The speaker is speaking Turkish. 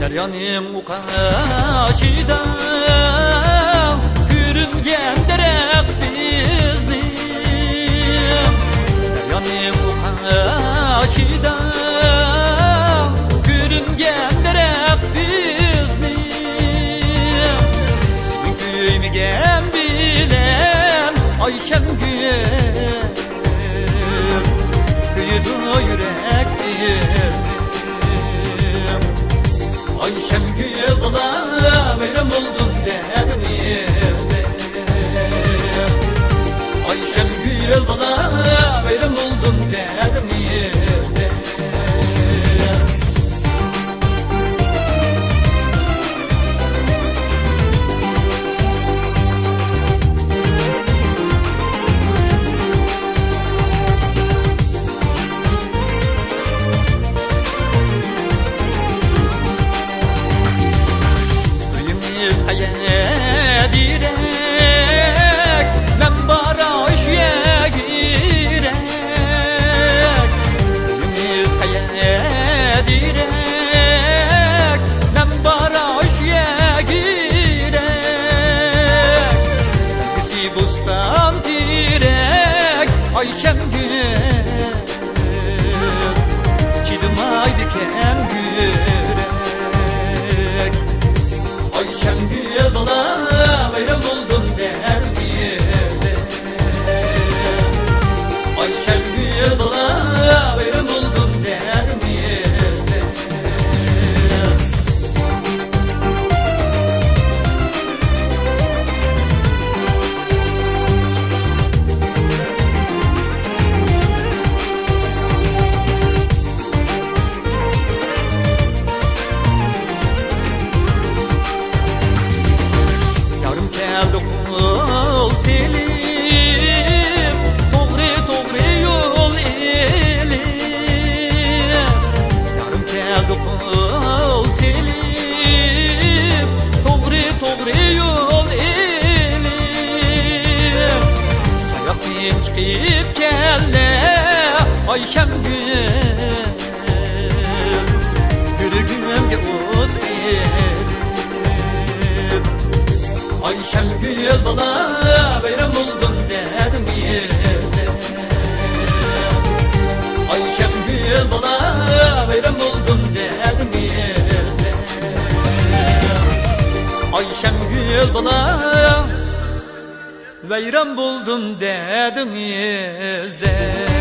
Deryanım o karşıda görüngen derek bizim. Deryanım o karşıda görüngen derek bizim. Sizin köymegen bilen Ayşem gül kıyıda yürektir. Ayşem gül bana bayram oldun dedim evde. Ayşem gül bana bayram oldun dedim evde. Kaya direk, men bara işe girek. Yemiz kaya direk, men bara işe girek. Bizi bustan direk, Ayşem gül çiğdemaydı kem gürek. Ayşem gül bana bayram oldun dedim evde. Ayşem gül bana bayram oldun dedim evde. Kol telim, doğru yol elim. Yarım keldi kol telim, doğru yol elim. Ayakten çıkıp kelle Ayşem gül, yürügümge o sevdim. Ayşem gül bana bayram oldun dedim evde. Ayşem gül bana bayram oldun dedim evde. Ayşem gül bana bayram buldum dedim evde.